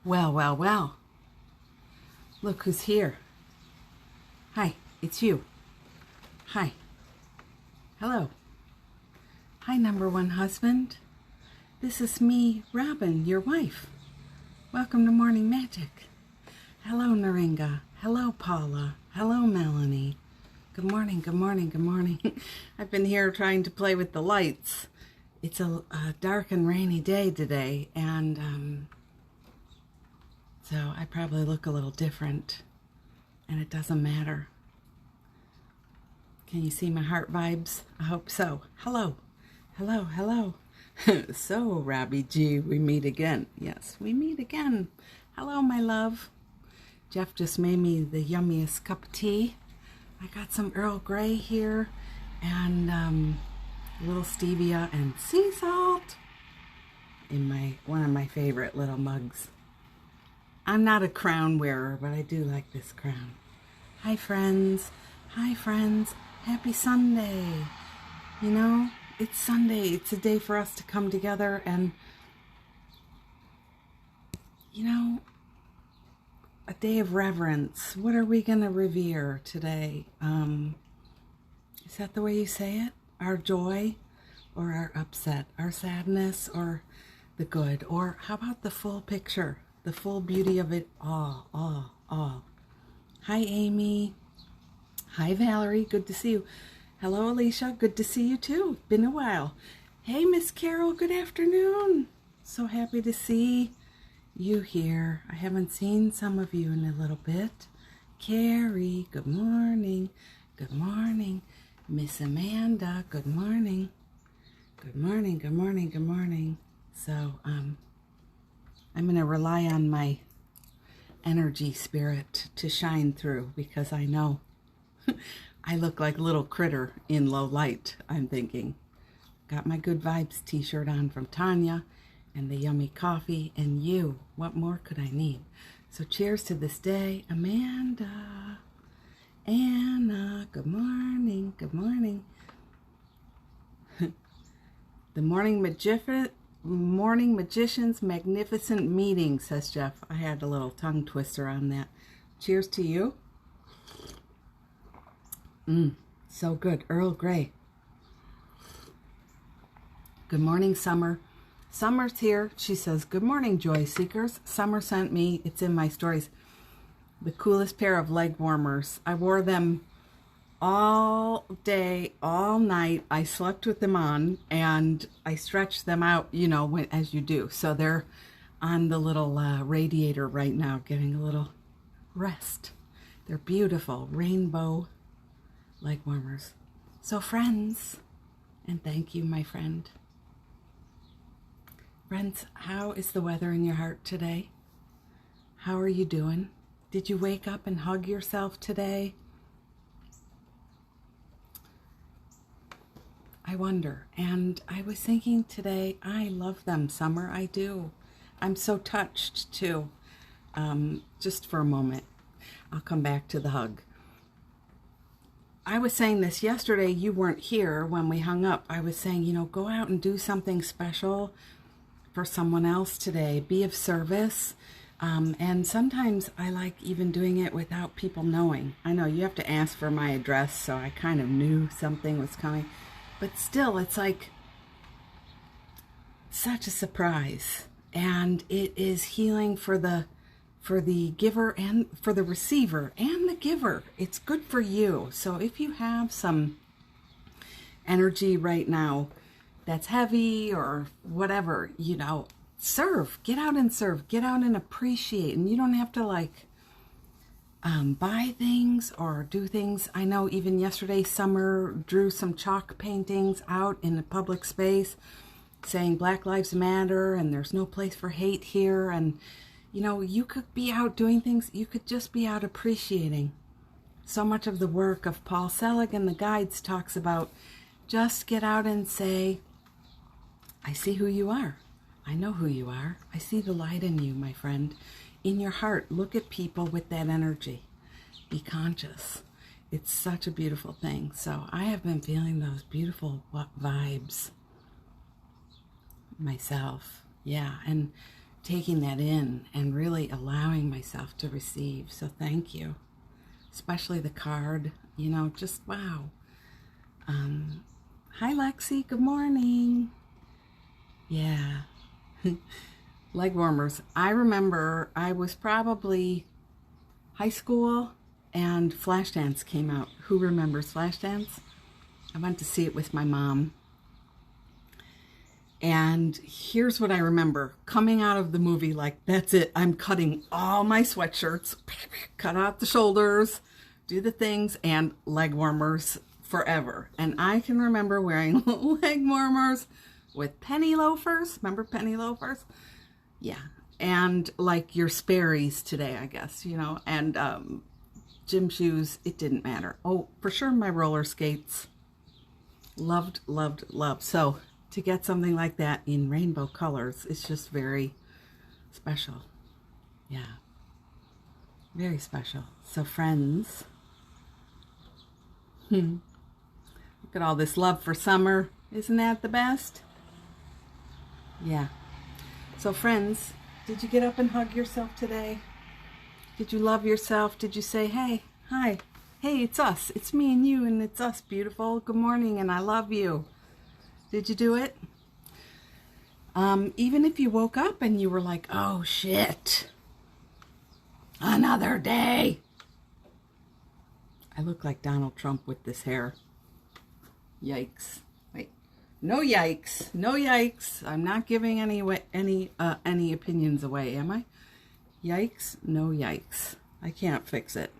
Well, well, well. Look who's here. Hi, it's you. Hi. Hello. Hi, number one husband. This is me, Robin, your wife. Welcome to Morning Magic. Hello, Naringa. Hello, Paula. Hello, Melanie. Good morning, good morning, good morning. I've been here trying to play with the lights. It's a dark and rainy day today, and so I probably look a little different, and it doesn't matter. Can you see my heart vibes? I hope so. Hello. Hello, hello. So, Robbie G, we meet again. Yes, we meet again. Hello, my love. Jeff just made me the yummiest cup of tea. I got some Earl Grey here, and a little stevia and sea salt in one of my favorite little mugs. I'm not a crown wearer, but I do like this crown. Hi, friends. Hi, friends. Happy Sunday. You know, it's Sunday. It's a day for us to come together and, you know, a day of reverence. What are we going to revere today? Is that the way you say it? Our joy or our upset? Our sadness or the good? Or how about the full picture? The full beauty of it all. Hi, Amy. Hi, Valerie. Good to see you. Hello, Alicia. Good to see you, too. Been a while. Hey, Miss Carol. Good afternoon. So happy to see you here. I haven't seen some of you in a little bit. Carrie, good morning. Good morning. Miss Amanda, good morning. Good morning, good morning, good morning. So, I'm going to rely on my energy spirit to shine through because I know I look like a little critter in low light, I'm thinking. Got my Good Vibes t-shirt on from Tanya and the yummy coffee and you. What more could I need? So cheers to this day. Amanda, Anna, good morning, good morning. The Morning Magician's magnificent meeting, says Jeff. I had a little tongue twister on that. Cheers to you. So good. Earl Grey. Good morning, Summer. Summer's here. She says, good morning, Joy Seekers. Summer sent me, it's in my stories, the coolest pair of leg warmers. I wore them all day, all night. I slept with them on, and I stretched them out, you know, as you do. So they're on the little radiator right now, getting a little rest. They're beautiful rainbow leg warmers. So friends, and thank you, my friend. Friends, how is the weather in your heart today? How are you doing? Did you wake up and hug yourself today? I wonder. And I was thinking today, I love them, Summer. I do. I'm so touched too. Just for a moment. I'll come back to the hug. I was saying this yesterday. You weren't here when we hung up. I was saying, you know, go out and do something special for someone else today. Be of service. And sometimes I like even doing it without people knowing. I know you have to ask for my address, so I kind of knew something was coming. But still, it's like such a surprise. And it is healing for the giver and for the receiver and the giver. It's good for you. So if you have some energy right now that's heavy or whatever, you know, serve. Get out and serve. Get out and appreciate. And you don't have to like buy things or do things. I know even yesterday Summer drew some chalk paintings out in a public space saying Black Lives Matter and there's no place for hate here. And you know, you could be out doing things. You could just be out appreciating. So much of the work of Paul Selig and the guides talks about just get out and say, I see who you are. I know who you are. I see the light in you, my friend. In your heart, look at people with that energy. Be conscious. It's such a beautiful thing. So I have been feeling those beautiful vibes myself. Yeah, and taking that in and really allowing myself to receive. So thank you. Especially the card, you know, just wow. Hi Lexi, good morning. Yeah. Leg warmers. I remember I was probably high school and Flashdance came out. Who remembers Flashdance? I went to see it with my mom. And here's what I remember. Coming out of the movie, like, that's it. I'm cutting all my sweatshirts, cut out the shoulders, do the things, and leg warmers forever. And I can remember wearing leg warmers with penny loafers. Remember penny loafers? Yeah. And like your Sperry's today, I guess, you know, and gym shoes. It didn't matter. Oh, for sure my roller skates. Loved, loved, loved. So to get something like that in rainbow colors is just very special. Yeah. Very special. So friends, look at all this love for summer. Isn't that the best? Yeah. So friends, did you get up and hug yourself today? Did you love yourself? Did you say, hey, hi, hey, it's us. It's me and you, and it's us, beautiful. Good morning, and I love you. Did you do it? Even if you woke up and you were like, oh, shit. Another day. I look like Donald Trump with this hair. Yikes. Wait. No yikes. No yikes. I'm not giving any opinions away, am I? Yikes. No yikes. I can't fix it.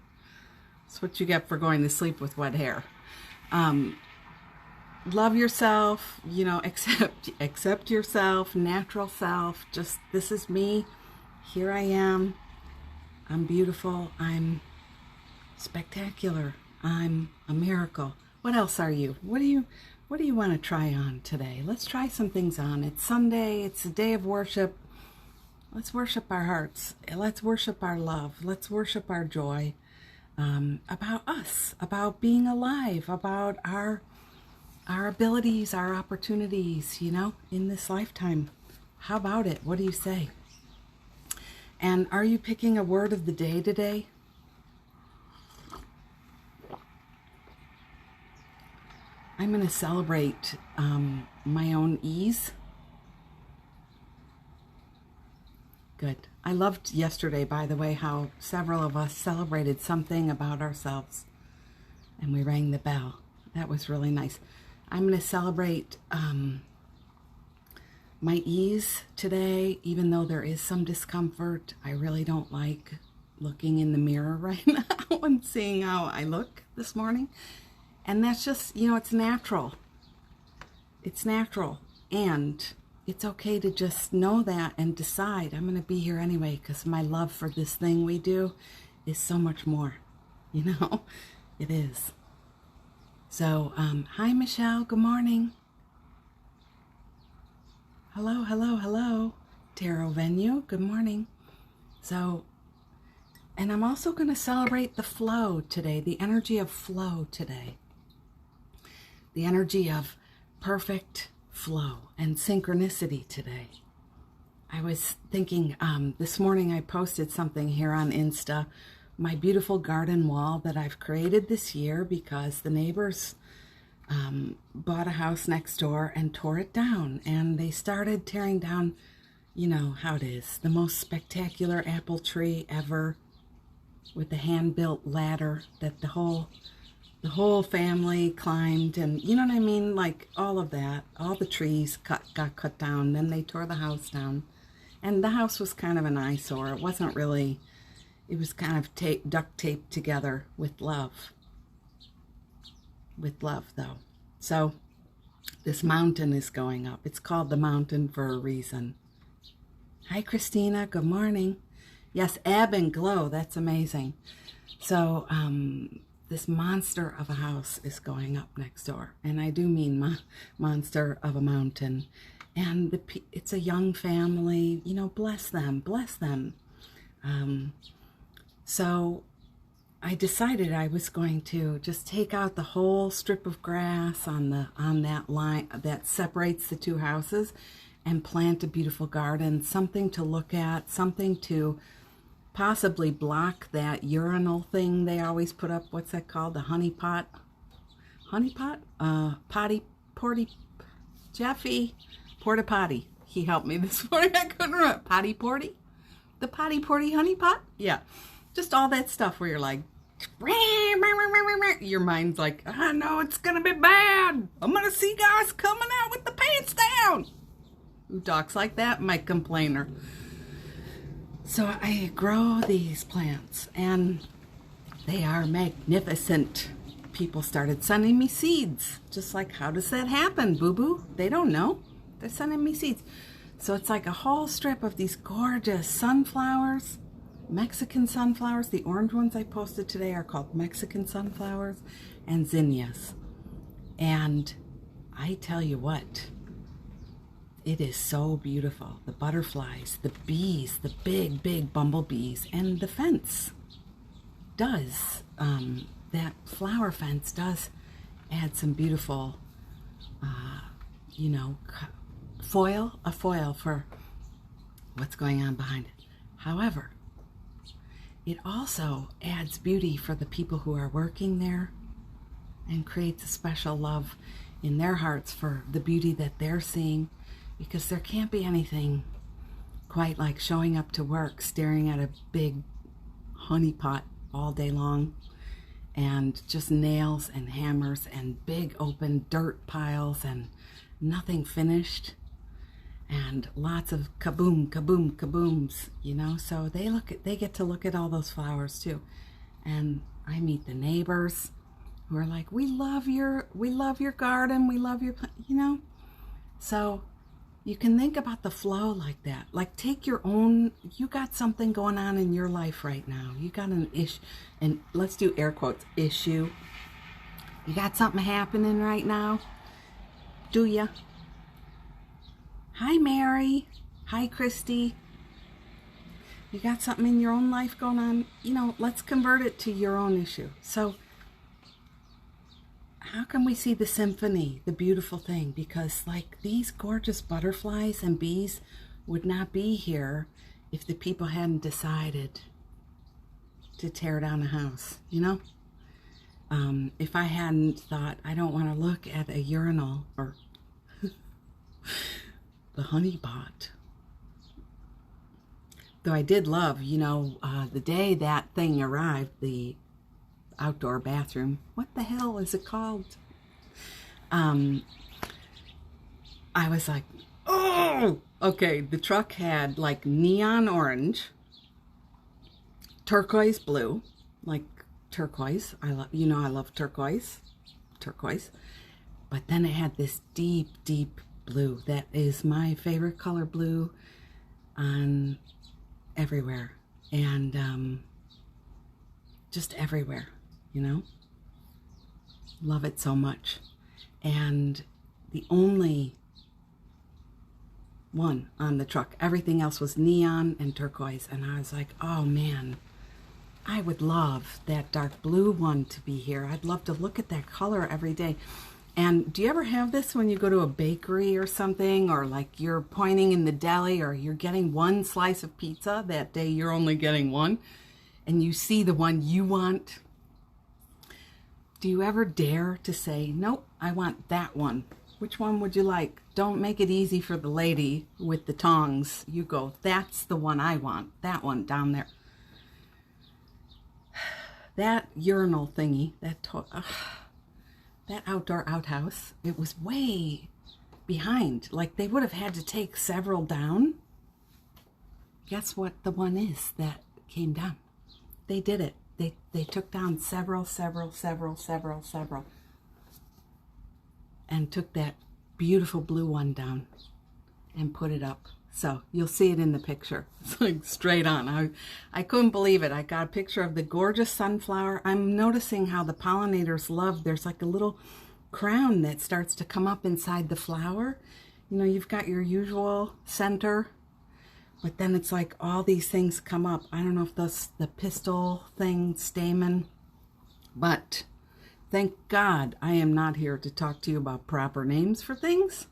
That's what you get for going to sleep with wet hair. Love yourself, you know, accept yourself, natural self. Just, this is me. Here I am. I'm beautiful. I'm spectacular. I'm a miracle. What else are you? What do you want to try on today? Let's try some things on. It's Sunday. It's a day of worship. Let's worship our hearts. Let's worship our love. Let's worship our joy. About us, about being alive, about our abilities, our opportunities, you know, in this lifetime. How about it? What do you say? And are you picking a word of the day today? I'm going to celebrate my own ease. Good. I loved yesterday, by the way, how several of us celebrated something about ourselves and we rang the bell. That was really nice. I'm going to celebrate my ease today, even though there is some discomfort. I really don't like looking in the mirror right now and seeing how I look this morning. And that's just, you know, it's natural. It's natural. And it's okay to just know that and decide I'm going to be here anyway because my love for this thing we do is so much more, you know, it is. So, hi, Michelle. Good morning. Hello, hello, hello. Tarot Venue. Good morning. So, and I'm also going to celebrate the flow today, the energy of flow today. The energy of perfect flow and synchronicity today. I was thinking this morning I posted something here on Insta, my beautiful garden wall that I've created this year because the neighbors bought a house next door and tore it down, and they started tearing down, you know how it is, the most spectacular apple tree ever with the hand-built ladder that the whole family climbed, and you know what I mean, like all of that, all the trees got cut down. Then they tore the house down, and the house was kind of an eyesore. It wasn't really, it was kind of duct taped together with love though. So this mountain is going up. It's called the mountain for a reason. Hi Christina, good morning. Yes, ebb and glow, that's amazing. So this monster of a house is going up next door. And I do mean monster of a mountain. And it's a young family, you know, bless them, bless them. So I decided I was going to just take out the whole strip of grass on that line that separates the two houses. and plant a beautiful garden, something to look at, something to possibly block that urinal thing they always put up. What's that called? The honey pot? Honey pot? Potty, porty, Jeffy, porta potty. He helped me this morning. I couldn't remember. Potty porty? The potty porty honey pot? Yeah. Just all that stuff where you're like, your mind's like, oh no, it's going to be bad. I'm going to see guys coming out with the pants down. Who talks like that? My complainer. So I grow these plants and they are magnificent. People started sending me seeds. Just like, how does that happen, boo-boo? They don't know. They're sending me seeds. So it's like a whole strip of these gorgeous sunflowers, Mexican sunflowers. The orange ones I posted today are called Mexican sunflowers, and zinnias. And I tell you what, it is so beautiful. The butterflies, the bees, the big, big bumblebees, and the fence does, that flower fence does add some beautiful, a foil for what's going on behind it. However, it also adds beauty for the people who are working there and creates a special love in their hearts for the beauty that they're seeing, because there can't be anything quite like showing up to work staring at a big honey pot all day long and just nails and hammers and big open dirt piles and nothing finished and lots of kaboom, kaboom, kabooms, so they get to look at all those flowers too. And I meet the neighbors who are like, we love your garden, we love your, so you can think about the flow like that. Like, take your own, you got something going on in your life right now. You got an issue, and let's do air quotes, issue. You got something happening right now, do ya? Hi, Mary. Hi, Christy. You got something in your own life going on? Let's convert it to your own issue. So how can we see the symphony, the beautiful thing? Because like these gorgeous butterflies and bees would not be here if the people hadn't decided to tear down a house, If I hadn't thought, I don't want to look at a urinal or the honey pot. Though I did love, the day that thing arrived, the outdoor bathroom. What the hell is it called? I was like, oh, okay. The truck had like neon orange, turquoise blue, like turquoise. I love turquoise. But then it had this deep, deep blue. That is my favorite color, blue, on everywhere. And just everywhere. Love it so much. And the only one on the truck, everything else was neon and turquoise. And I was like, oh man, I would love that dark blue one to be here. I'd love to look at that color every day. And do you ever have this when you go to a bakery or something, or like you're pointing in the deli, or you're getting one slice of pizza that day, you're only getting one, and you see the one you want? Do you ever dare to say, nope, I want that one? Which one would you like? Don't make it easy for the lady with the tongs. You go, that's the one I want. That one down there. That urinal thingy, that outdoor outhouse, it was way behind. Like they would have had to take several down. Guess what the one is that came down? They did it. They took down several, and took that beautiful blue one down and put it up. So you'll see it in the picture. It's like straight on. I couldn't believe it. I got a picture of the gorgeous sunflower. I'm noticing how the pollinators love, there's like a little crown that starts to come up inside the flower. You've got your usual center, but then it's like all these things come up. I don't know if that's the pistil thing, stamen, but thank God I am not here to talk to you about proper names for things.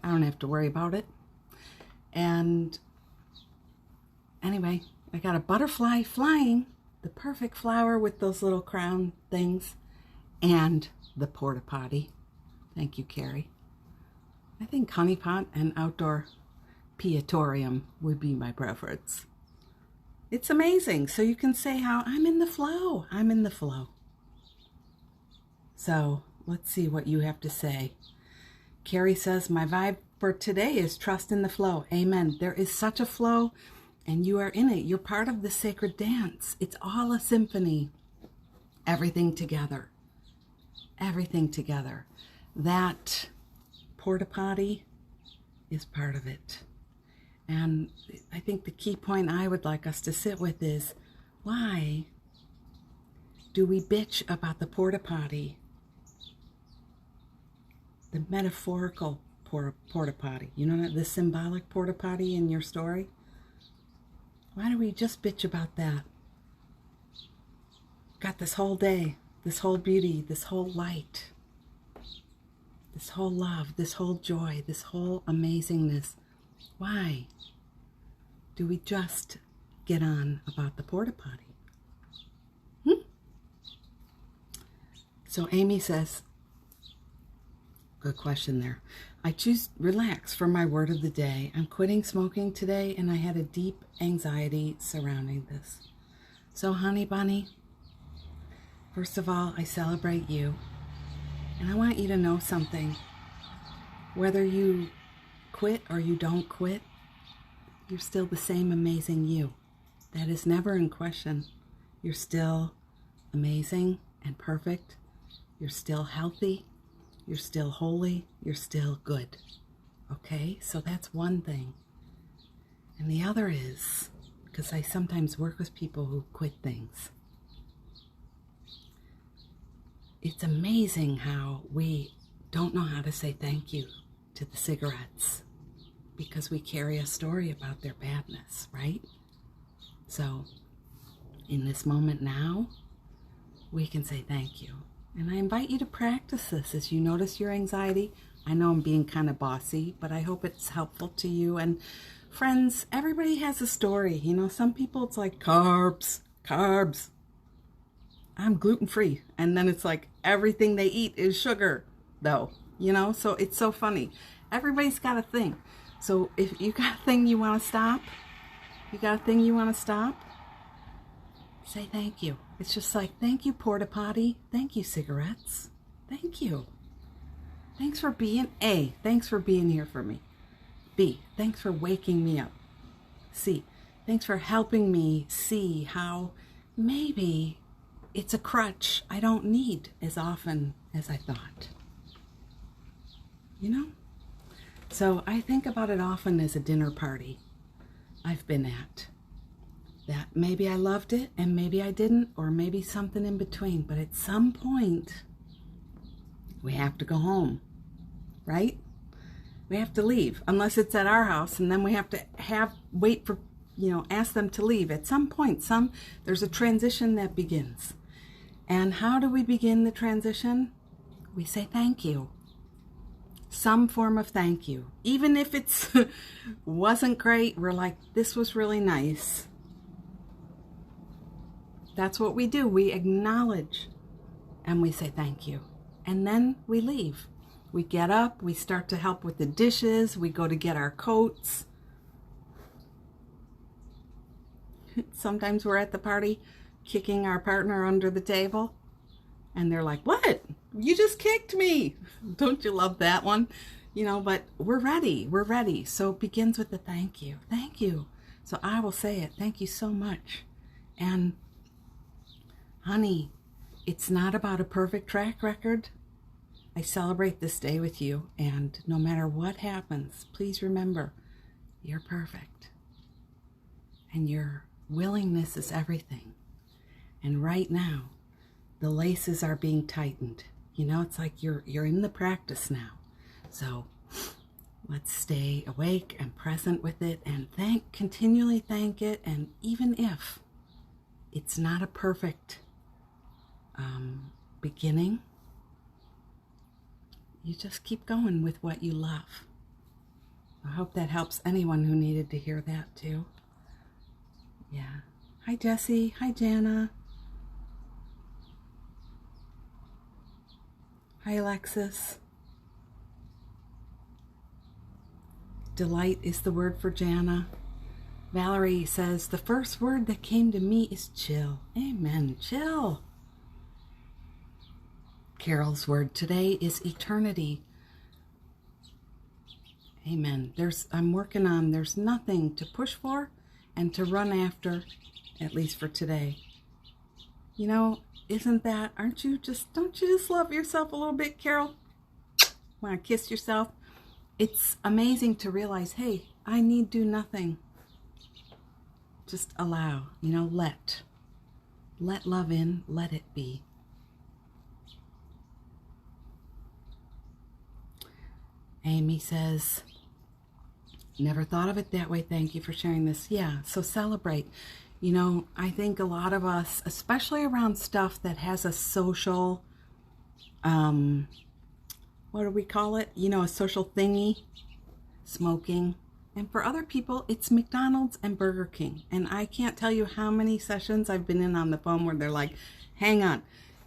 I don't have to worry about it. And anyway, I got a butterfly flying, the perfect flower with those little crown things, and the porta potty. Thank you, Carrie. I think honeypot and outdoor piatorium would be my preference. It's amazing. So you can say how I'm in the flow. I'm in the flow. So let's see what you have to say. Carrie says, my vibe for today is trust in the flow. Amen. There is such a flow, and you are in it. You're part of the sacred dance. It's all a symphony. Everything together. Everything together. That porta potty is part of it. And I think the key point I would like us to sit with is, why do we bitch about the porta potty? The metaphorical porta potty. You know, the symbolic porta potty in your story? Why do we just bitch about that? Got this whole day, this whole beauty, this whole light, this whole love, this whole joy, this whole amazingness. Why do we just get on about the porta potty? So Amy says, good question there. I choose relax for my word of the day. I'm quitting smoking today, and I had a deep anxiety surrounding this. So honey bunny, first of all, I celebrate you. And I want you to know something. Whether you quit or you don't quit, you're still the same amazing you. That is never in question. You're still amazing and perfect. You're still healthy. You're still holy. You're still good. Okay? So that's one thing. And the other is, because I sometimes work with people who quit things, it's amazing how we don't know how to say thank you to the cigarettes because we carry a story about their badness, right? So in this moment now, we can say thank you. And I invite you to practice this as you notice your anxiety. I know I'm being kind of bossy, but I hope it's helpful to you. And friends, everybody has a story. You know, some people it's like carbs. I'm gluten-free. And then it's like everything they eat is sugar, though. You know, so it's so funny. Everybody's got a thing. So if you got a thing you want to stop, say thank you. It's just like, thank you, porta potty. Thank you, cigarettes. Thank you. Thanks for being, A, thanks for being here for me. B, thanks for waking me up. C, thanks for helping me see how maybe it's a crutch I don't need as often as I thought. You know? So I think about it often as a dinner party I've been at. That maybe I loved it and maybe I didn't, or maybe something in between. But at some point, we have to go home, right? We have to leave, unless it's at our house, and then we have to wait for, ask them to leave. At some point, there's a transition that begins. And how do we begin the transition? We say thank you. Some form of thank you. Even if it's wasn't great, we're like, this was really nice. That's what we do. We acknowledge and we say thank you. And then we leave. We get up, we start to help with the dishes, we go to get our coats. Sometimes we're at the party kicking our partner under the table and they're like, what? You just kicked me. Don't you love that one? But we're ready. So it begins with the thank you. Thank you. So I will say it. Thank you so much. And honey, it's not about a perfect track record. I celebrate this day with you, and no matter what happens, please remember, you're perfect. And your willingness is everything. And right now, the laces are being tightened. It's like you're in the practice now. So let's stay awake and present with it and continually thank it. And even if it's not a perfect beginning, you just keep going with what you love. I hope that helps anyone who needed to hear that too. Yeah. Hi, Jessie. Hi, Jana. Hi, Alexis. Delight is the word for Jana. Valerie says, the first word that came to me is chill. Amen. Chill. Carol's word today is eternity. Amen. I'm working on, there's nothing to push for and to run after, at least for today. You know, don't you just love yourself a little bit, Carol? Want to kiss yourself? It's amazing to realize, hey, I need do nothing. Just allow, let love in, let it be. Amy says, never thought of it that way. Thank you for sharing this. Yeah, so celebrate. I think a lot of us, especially around stuff that has a social, what do we call it? A social thingy, smoking. And for other people, it's McDonald's and Burger King. And I can't tell you how many sessions I've been in on the phone where they're like, hang on,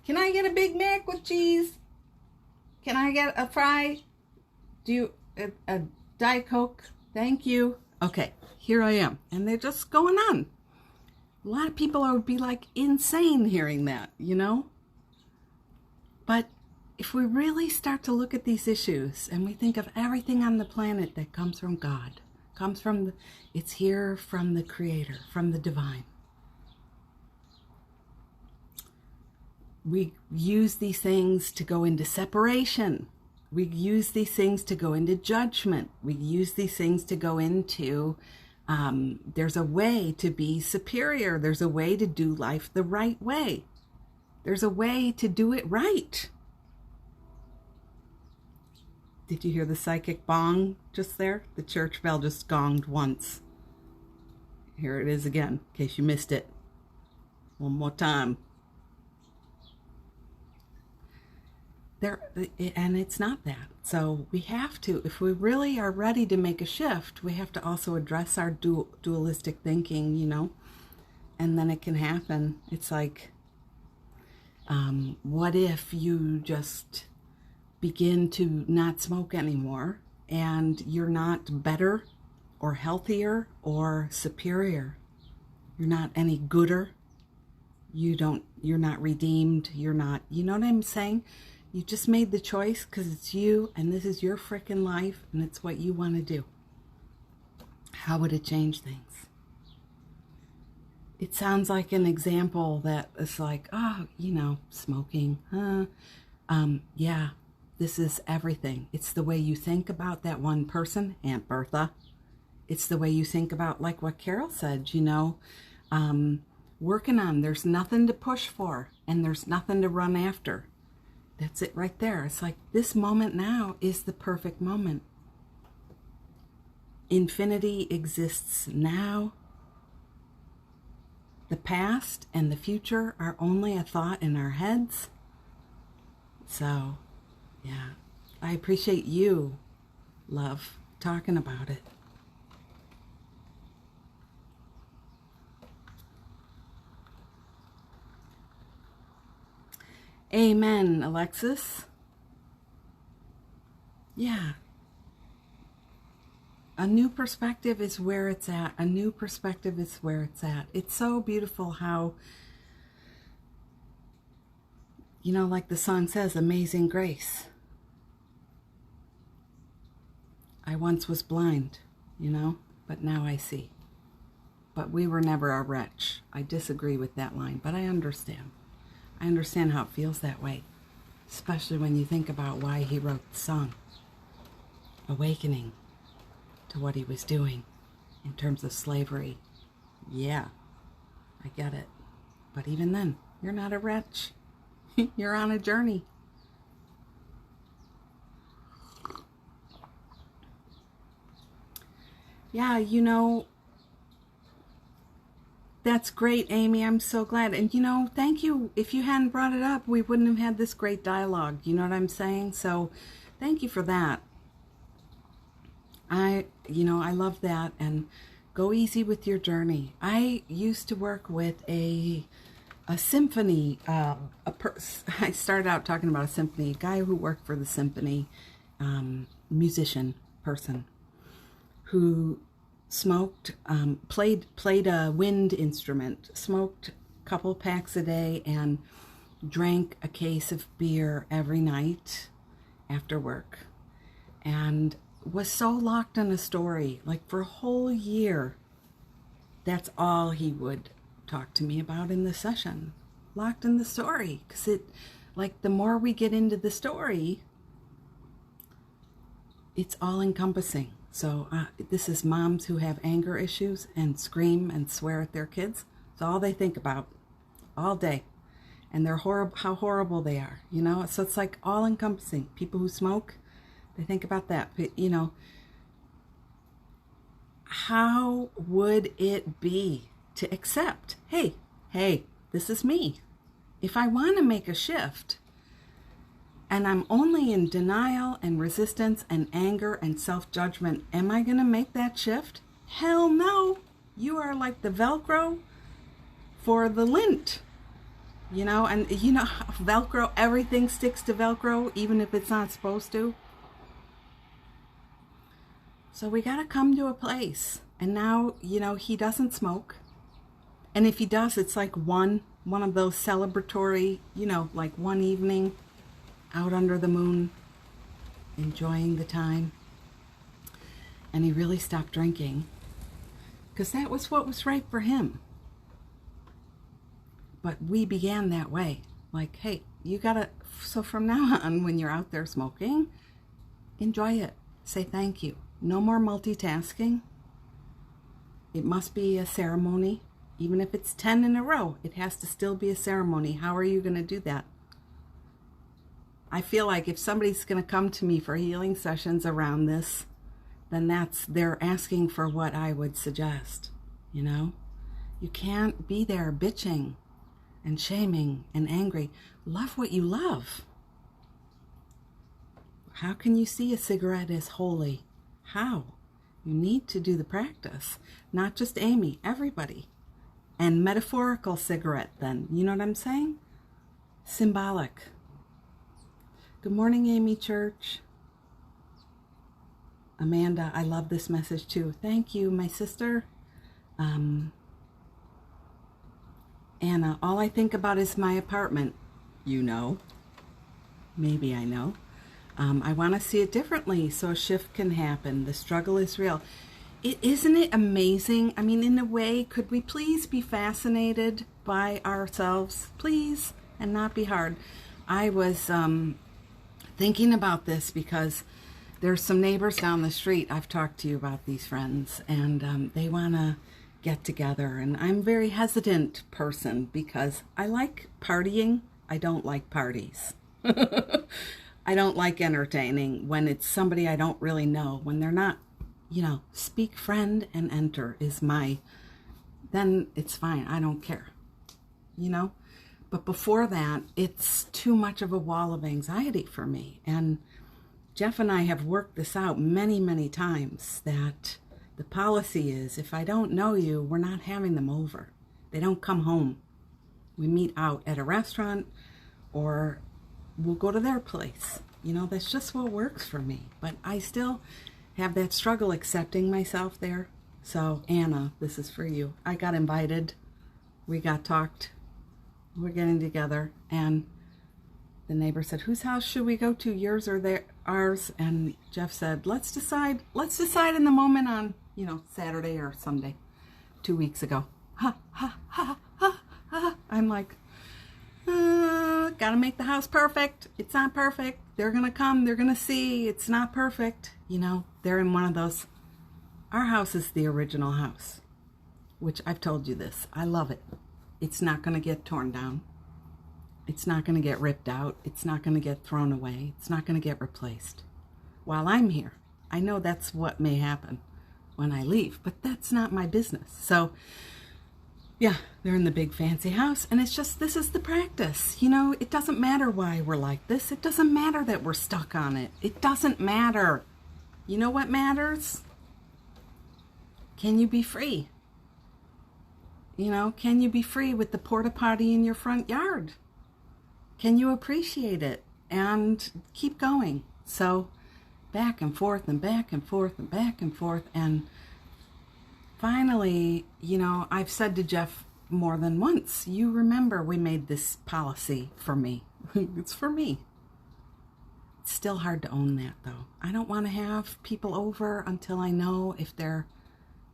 can I get a Big Mac with cheese? Can I get a fry? A Diet Coke? Thank you. Okay, here I am. And they're just going on. A lot of people would be like insane hearing that, But if we really start to look at these issues and we think of everything on the planet that comes from God, it's here from the Creator, from the divine. We use these things to go into separation. We use these things to go into judgment. We use these things to go into, there's a way to be superior. There's a way to do life the right way. There's a way to do it right. Did you hear the psychic bong just there? The church bell just gonged once. Here it is again, in case you missed it. One more time. And it's not that. So we have to, if we really are ready to make a shift, we have to also address our dualistic thinking, and then it can happen. It's like, what if you just begin to not smoke anymore and you're not better or healthier or superior? You're not any gooder. You're not redeemed. You're not, you know what I'm saying? You just made the choice because it's you and this is your frickin' life and it's what you want to do. How would it change things? It sounds like an example that is like, smoking. Yeah, this is everything. It's the way you think about that one person, Aunt Bertha. It's the way you think about, like what Carol said, working on, there's nothing to push for and there's nothing to run after. That's it right there. It's like this moment now is the perfect moment. Infinity exists now. The past and the future are only a thought in our heads. So, yeah, I appreciate you, love, talking about it. Amen, Alexis. Yeah. A new perspective is where it's at. A new perspective is where it's at. It's so beautiful how, like the song says, Amazing Grace. I once was blind, but now I see. But we were never a wretch. I disagree with that line, but I understand. I understand how it feels that way, especially when you think about why he wrote the song. Awakening to what he was doing in terms of slavery. Yeah, I get it. But even then, you're not a wretch. You're on a journey. Yeah, that's great, Amy. I'm so glad. And, thank you. If you hadn't brought it up, we wouldn't have had this great dialogue. You know what I'm saying? So thank you for that. I love that. And go easy with your journey. I used to work with a symphony. I started out talking about a symphony. A guy who worked for the symphony, musician person, who smoked, played a wind instrument, smoked a couple packs a day, and drank a case of beer every night after work, and was so locked in a story. Like for a whole year, that's all he would talk to me about in the session. Locked in the story. Because the more we get into the story, it's all encompassing. So this is moms who have anger issues and scream and swear at their kids. It's all they think about all day. And they're how horrible they are, So it's like all encompassing. People who smoke, they think about that. But, how would it be to accept, hey, this is me. If I want to make a shift, and I'm only in denial and resistance and anger and self-judgment, am I going to make that shift? Hell no. You are like the Velcro for the lint. And Velcro, everything sticks to Velcro, even if it's not supposed to. So we got to come to a place. And now, he doesn't smoke. And if he does, it's like one of those celebratory, like one evening out under the moon, enjoying the time. And he really stopped drinking because that was what was right for him. But we began that way. Like, hey, so from now on, when you're out there smoking, enjoy it. Say thank you. No more multitasking. It must be a ceremony. Even if it's 10 in a row, it has to still be a ceremony. How are you going to do that? I feel like if somebody's going to come to me for healing sessions around this, then they're asking for what I would suggest. You can't be there bitching and shaming and angry. Love what you love. How can you see a cigarette as holy? How? You need to do the practice. Not just Amy, everybody. And metaphorical cigarette then. You know what I'm saying? Symbolic. Good morning, Amy Church. Amanda, I love this message too. Thank you, my sister. Anna, all I think about is my apartment. Maybe I know. I want to see it differently so a shift can happen. The struggle is real. Isn't it amazing? I mean, in a way, could we please be fascinated by ourselves, please, and not be hard? I was thinking about this because there's some neighbors down the street. I've talked to you about these friends, and they want to get together. And I'm a very hesitant person because I like partying. I don't like parties. I don't like entertaining when it's somebody I don't really know, when they're not, speak friend and enter then it's fine. I don't care, But before that, it's too much of a wall of anxiety for me. And Jeff and I have worked this out many, many times that the policy is if I don't know you, we're not having them over. They don't come home. We meet out at a restaurant or we'll go to their place. That's just what works for me. But I still have that struggle accepting myself there. So, Anna, this is for you. I got invited. We got talked. We're getting together. And the neighbor said, whose house should we go to, yours or ours? And Jeff said, let's decide in the moment on, Saturday or Sunday, 2 weeks ago. Ha, ha, ha, ha, ha. I'm like, gotta make the house perfect. It's not perfect. They're gonna come. They're gonna see. It's not perfect. They're in one of those. Our house is the original house, which I've told you this. I love it. It's not gonna get torn down. It's not gonna get ripped out. It's not gonna get thrown away. It's not gonna get replaced. While I'm here, I know that's what may happen when I leave, but that's not my business. So, yeah, they're in the big fancy house, and it's just, this is the practice. It doesn't matter why we're like this. It doesn't matter that we're stuck on it. It doesn't matter. You know what matters? Can you be free? You know, can you be free with the porta potty in your front yard? Can you appreciate it and keep going? So back and forth and back and forth and back and forth. And finally, you know, I've said to Jeff more than once, you remember we made this policy for me. It's for me. It's still hard to own that, though. I don't want to have people over until I know if they're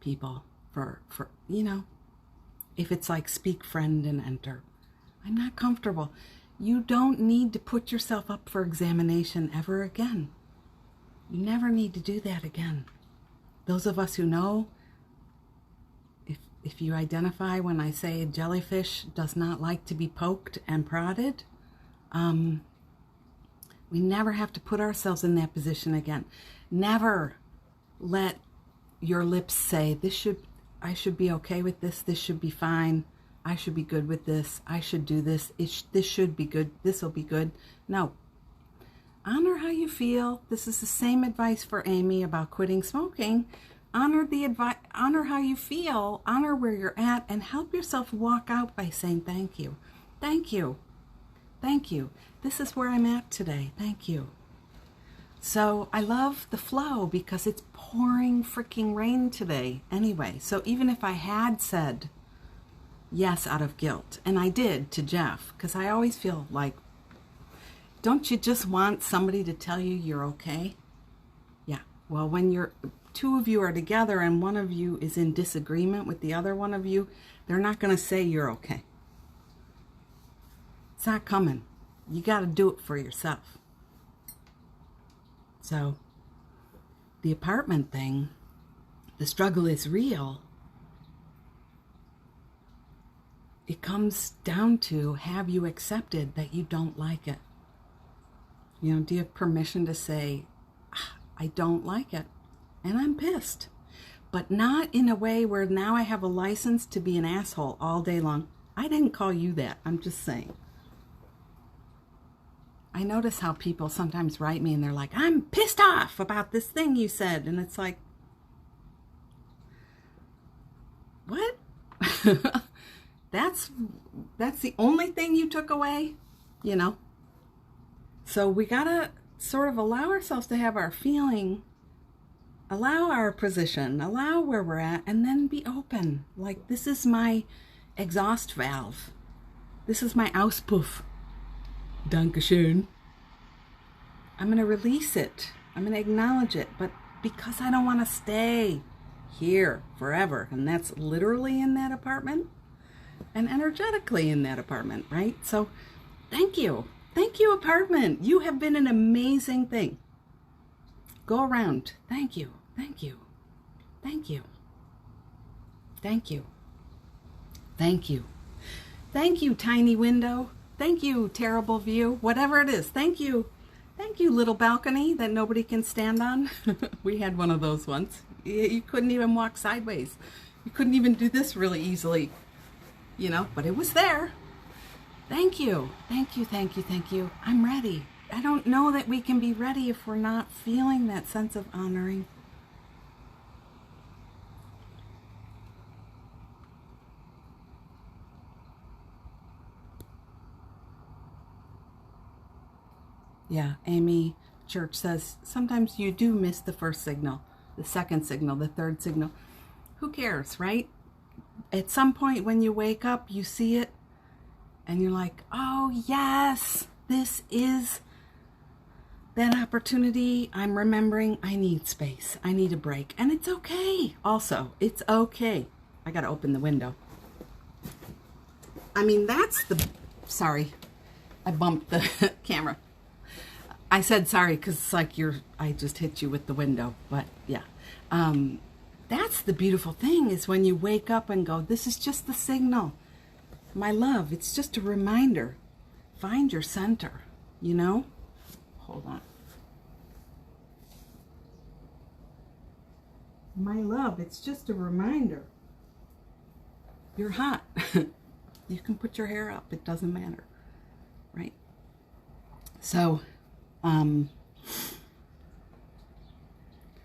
people for you know, if it's like speak friend and enter. I'm not comfortable. You don't need to put yourself up for examination ever again. You never need to do that again. Those of us who know, if you identify when I say jellyfish does not like to be poked and prodded, we never have to put ourselves in that position again. Never let your lips say, I should be okay with this. This should be fine. I should be good with this. I should do this. This should be good. This will be good. No. Honor how you feel. This is the same advice for Amy about quitting smoking. Honor how you feel. Honor where you're at, and help yourself walk out by saying thank you. Thank you. Thank you. This is where I'm at today. Thank you. So I love the flow because it's pouring freaking rain today anyway. So even if I had said yes out of guilt, and I did to Jeff, because I always feel like, don't you just want somebody to tell you you're okay? Yeah. Well, when two of you are together and one of you is in disagreement with the other one of you, they're not going to say you're okay. It's not coming. You got to do it for yourself. So the apartment thing, the struggle is real. It comes down to, have you accepted that you don't like it? You know, do you have permission to say, I don't like it and I'm pissed, but not in a way where now I have a license to be an asshole all day long. I didn't call you that. I'm just saying. I notice how people sometimes write me and they're like, I'm pissed off about this thing you said. And it's like, what? That's the only thing you took away, you know? So we gotta sort of allow ourselves to have our feeling, allow our position, allow where we're at, and then be open. Like, this is my exhaust valve. This is my Auspuff. Dankeschön. I'm going to release it. I'm going to acknowledge it. But because I don't want to stay here forever, and that's literally in that apartment and energetically in that apartment, right? So thank you. Thank you, apartment. You have been an amazing thing. Go around. Thank you. Thank you. Thank you. Thank you. Thank you. Thank you, tiny window. Thank you, terrible view. Whatever it is. Thank you. Thank you, little balcony that nobody can stand on. We had one of those once. You couldn't even walk sideways. You couldn't even do this really easily, you know, but it was there. Thank you. Thank you, thank you, thank you. I'm ready. I don't know that we can be ready if we're not feeling that sense of honoring. Yeah, Amy Church says, sometimes you do miss the first signal, the second signal, the third signal. Who cares, right? At some point when you wake up, you see it, and you're like, oh, yes, this is that opportunity. I'm remembering I need space. I need a break. And it's okay. Also, it's okay. I got to open the window. I mean, sorry, I bumped the camera. I said sorry because it's like I just hit you with the window, but yeah. That's the beautiful thing, is when you wake up and go, this is just the signal. My love, it's just a reminder. Find your center, you know? Hold on. My love, it's just a reminder. You're hot. You can put your hair up. It doesn't matter, right? So,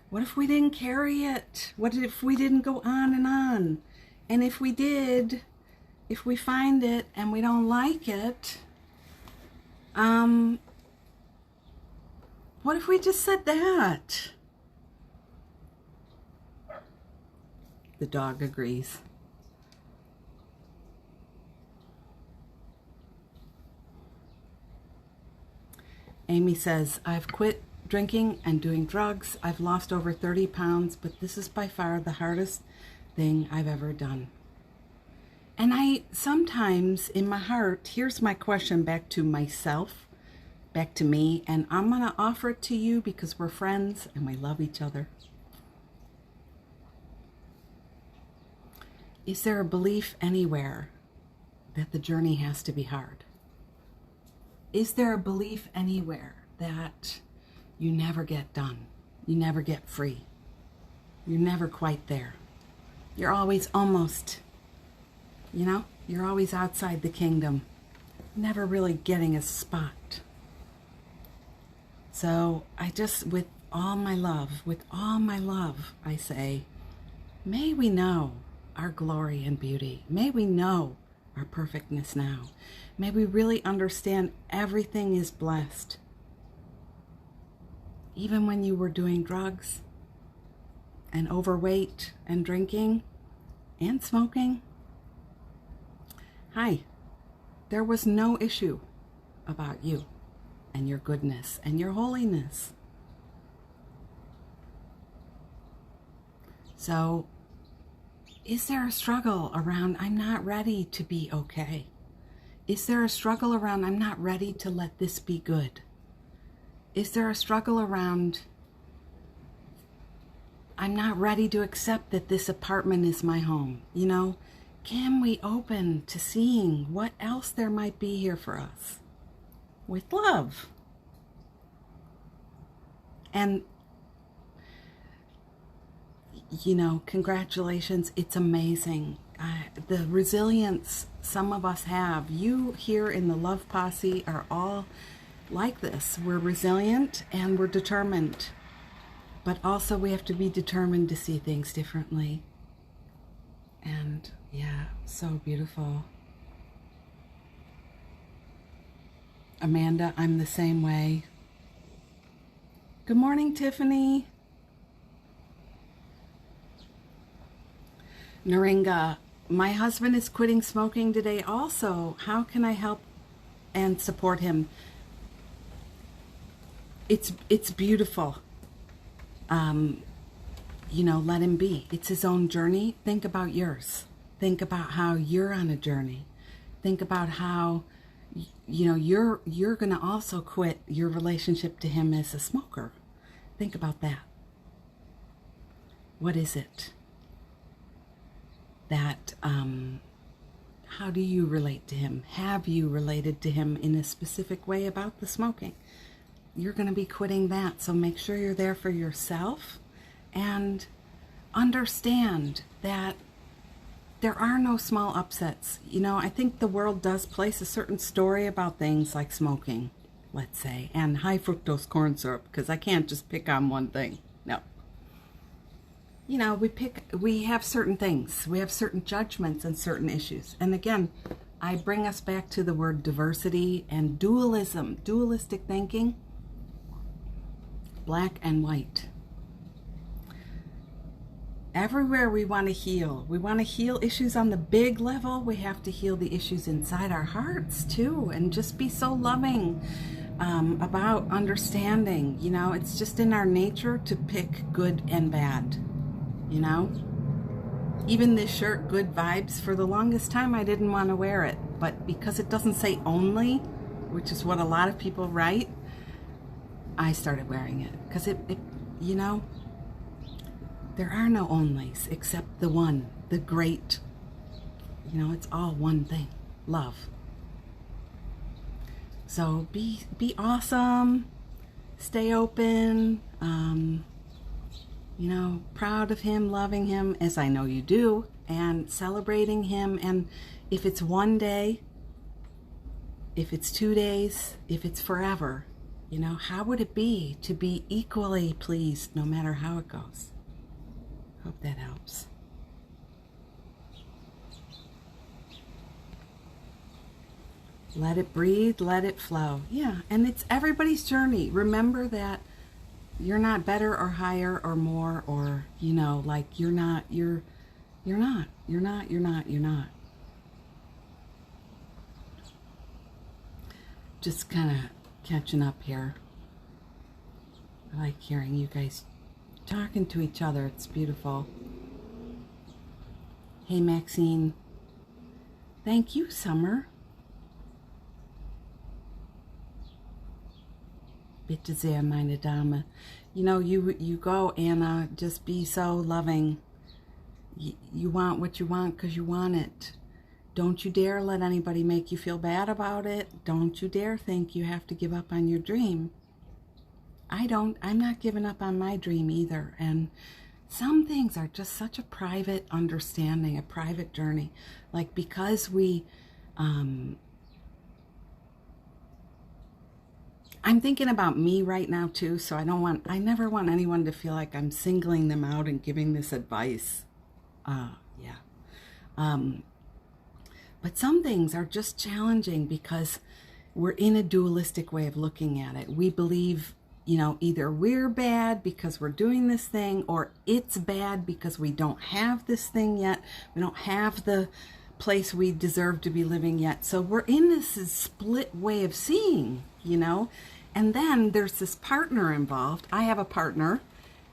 What if we didn't carry it? What if we didn't go on and on? And if we did, if we find it and we don't like it, what if we just said that? The dog agrees. Amy says, I've quit drinking and doing drugs. I've lost over 30 pounds, but this is by far the hardest thing I've ever done. And I sometimes in my heart, here's my question back to myself, back to me, and I'm going to offer it to you because we're friends and we love each other. Is there a belief anywhere that the journey has to be hard? Is there a belief anywhere that you never get done? You never get free? You're never quite there. You're always almost, you're always outside the kingdom, never really getting a spot. So I just, with all my love, I say, may we know our glory and beauty. May we know our perfectness now. May we really understand everything is blessed. Even when you were doing drugs and overweight and drinking and smoking, hi, there was no issue about you and your goodness and your holiness. So, is there a struggle around, I'm not ready to be okay? Is there a struggle around, I'm not ready to let this be good? Is there a struggle around, I'm not ready to accept that this apartment is my home? Can we open to seeing what else there might be here for us with love? And congratulations, it's amazing. The resilience some of us have. You here in the Love Posse are all like this. We're resilient and we're determined. But also we have to be determined to see things differently. And yeah, so beautiful. Amanda, I'm the same way. Good morning, Tiffany. Naringa, my husband is quitting smoking today also. How can I help and support him? It's beautiful. Let him be. It's his own journey. Think about yours. Think about how you're on a journey. Think about how, you're going to also quit your relationship to him as a smoker. Think about that. What is it? That, how do you relate to him? Have you related to him in a specific way about the smoking? You're going to be quitting that, so make sure you're there for yourself and understand that there are no small upsets. I think the world does place a certain story about things like smoking, let's say, and high fructose corn syrup, because I can't just pick on one thing. No. We have certain things. We have certain judgments and certain issues. And again, I bring us back to the word diversity and dualism, dualistic thinking, black and white. Everywhere we want to heal. We want to heal issues on the big level. We have to heal the issues inside our hearts too, and just be so loving about understanding. It's just in our nature to pick good and bad. Even this shirt, Good Vibes, for the longest time I didn't want to wear it, but because it doesn't say only, which is what a lot of people write, I started wearing it because it there are no onlys except the one, the great, it's all one thing, love. So be awesome, stay open, proud of him, loving him, as I know you do, and celebrating him. And if it's one day, if it's 2 days, if it's forever, You know, how would it be to be equally pleased no matter how it goes? Hope that helps. Let it breathe, let it flow. Yeah, and it's everybody's journey. Remember that you're not better or higher or more, or, you know, like you're not. Just kind of catching up here. I like hearing you guys talking to each other. It's beautiful. Hey, Maxine. Thank you, Summer. Bitte sehr, meine Dame. You know, you go, Anna. Just be so loving. You want what you want because you want it. Don't you dare let anybody make you feel bad about it. Don't you dare think you have to give up on your dream. I'm not giving up on my dream either. And some things are just such a private understanding, a private journey. Like, because I'm thinking about me right now too, so I never want anyone to feel like I'm singling them out and giving this advice. But some things are just challenging because we're in a dualistic way of looking at it. We believe, you know, either we're bad because we're doing this thing, or it's bad because we don't have this thing yet. We don't have the place we deserve to be living yet. So we're in this split way of seeing, you know. And then there's this partner involved. I have a partner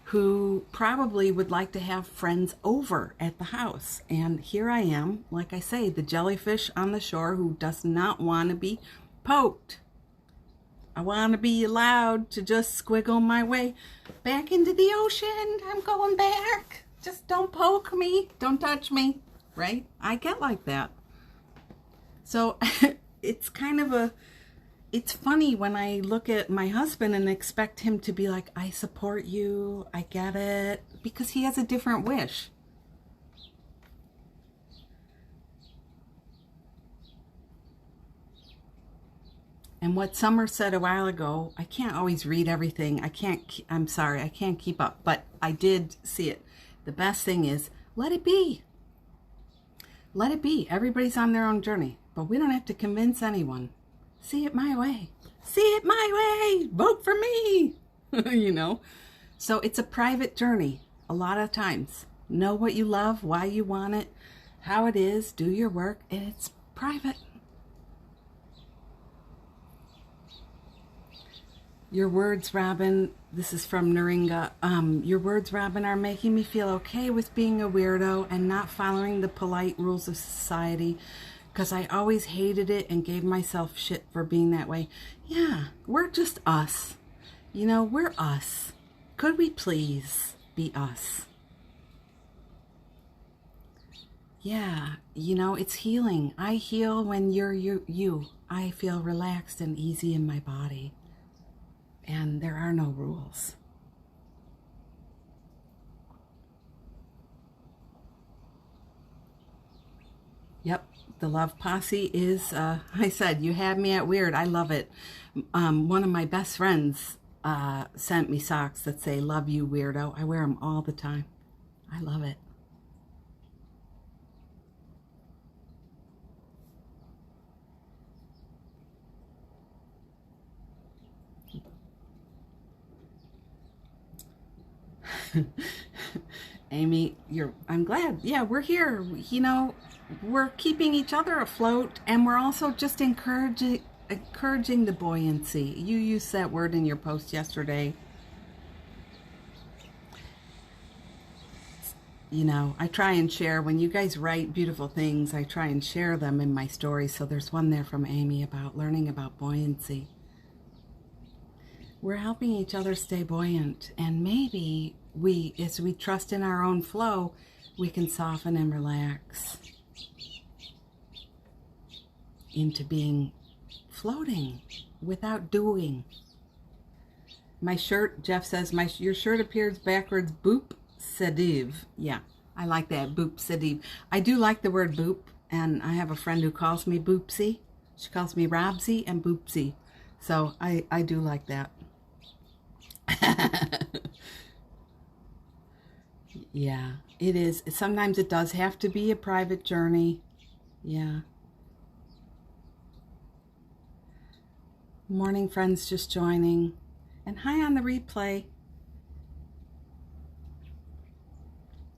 who probably would like to have friends over at the house. And here I am, like I say, the jellyfish on the shore who does not want to be poked. I want to be allowed to just squiggle my way back into the ocean. I'm going back. Just don't poke me. Don't touch me. Right? I get like that. So it's kind of it's funny when I look at my husband and expect him to be like, I support you, I get it, because he has a different wish. And what Summer said a while ago, I can't always read everything. I'm sorry, I can't keep up, but I did see it. The best thing is, let it be. Let it be. Everybody's on their own journey, but we don't have to convince anyone. See it my way. See it my way. Vote for me. You know? So it's a private journey a lot of times. Know what you love, why you want it, how it is, do your work, and it's private. Your words, Robin, this is from Naringa. Your words, Robin, are making me feel okay with being a weirdo and not following the polite rules of society, because I always hated it and gave myself shit for being that way. Yeah, we're just us. You know, we're us. Could we please be us? Yeah, you know, it's healing. I heal when you're you. I feel relaxed and easy in my body. And there are no rules. Yep. The love posse is, I said, you had me at weird. I love it. One of my best friends sent me socks that say, love you, weirdo. I wear them all the time. I love it. Amy, I'm glad. Yeah, we're here. You know, we're keeping each other afloat, and we're also just encouraging the buoyancy. You used that word in your post yesterday. You know, I try and share, when you guys write beautiful things, I try and share them in my stories. So there's one there from Amy about learning about buoyancy. We're helping each other stay buoyant, and maybe as we trust in our own flow, we can soften and relax into being floating without doing. My shirt, Jeff says, your shirt appears backwards. Boop sediv. Yeah, I like that. Boop sediv. I do like the word boop, and I have a friend who calls me Boopsy. She calls me Robsy and Boopsy. So I do like that. Yeah, it is. Sometimes it does have to be a private journey. Yeah. Morning, friends just joining. And hi on the replay.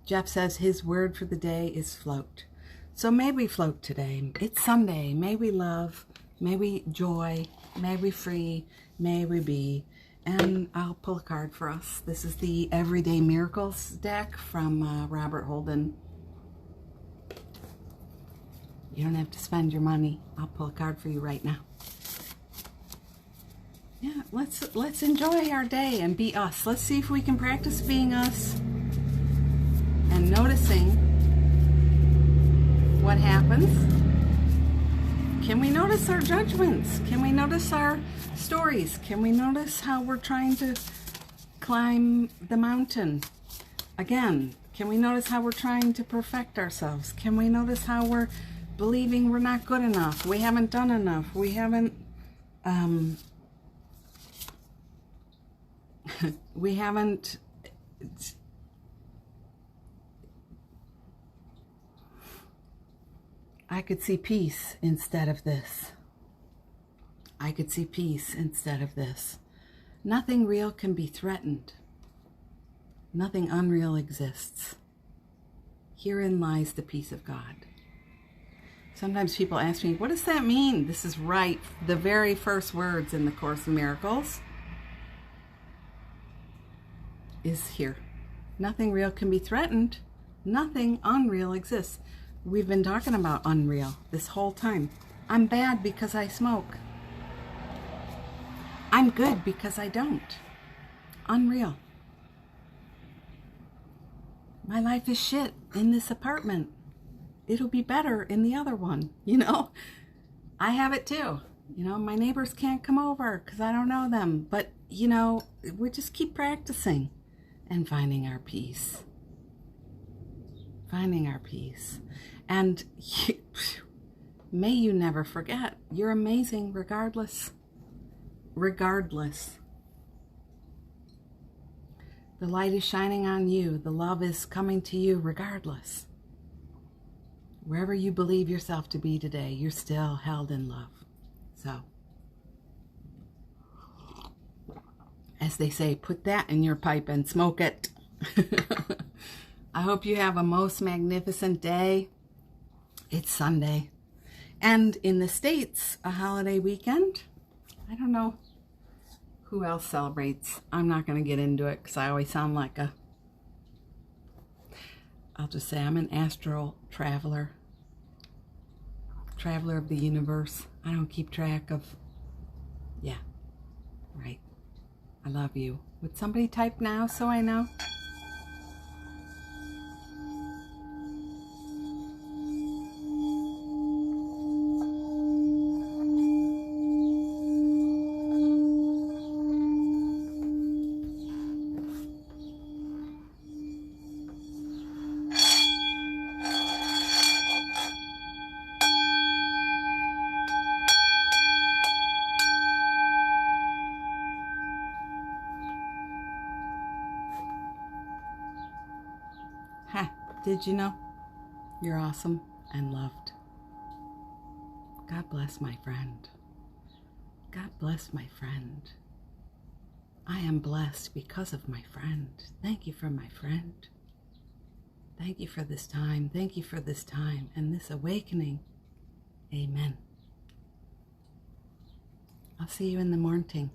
Jeff says his word for the day is float. So may we float today. It's Sunday. May we love. May we joy. May we free. May we be. And I'll pull a card for us. This is the Everyday Miracles deck from Robert Holden. You don't have to spend your money. I'll pull a card for you right now. Yeah, let's enjoy our day and be us. Let's see if we can practice being us and noticing what happens. Can we notice our judgments? Can we notice our stories? Can we notice how we're trying to climb the mountain? Again, can we notice how we're trying to perfect ourselves? Can we notice how we're believing we're not good enough? We haven't done enough. We haven't, we haven't, I could see peace instead of this. I could see peace instead of this. Nothing real can be threatened. Nothing unreal exists. Herein lies the peace of God. Sometimes people ask me, what does that mean? This is right. The very first words in the Course in Miracles is here. Nothing real can be threatened. Nothing unreal exists. We've been talking about unreal this whole time. I'm bad because I smoke. I'm good because I don't. Unreal. My life is shit in this apartment. It'll be better in the other one, you know? I have it too. You know, my neighbors can't come over because I don't know them. But, you know, we just keep practicing and finding our peace. Finding our peace. And may you never forget, you're amazing regardless. Regardless. The light is shining on you. The love is coming to you regardless. Wherever you believe yourself to be today, you're still held in love. So, as they say, put that in your pipe and smoke it. I hope you have a most magnificent day. It's Sunday. And in the States, a holiday weekend. I don't know who else celebrates. I'm not going to get into it because I always sound like a... I'll just say I'm an astral traveler. Traveler of the universe. I don't keep track of... Yeah, right. I love you. Would somebody type now so I know? Did you know? You're awesome and loved. God bless my friend. God bless my friend. I am blessed because of my friend. Thank you for my friend. Thank you for this time. Thank you for this time and this awakening. Amen. I'll see you in the morning.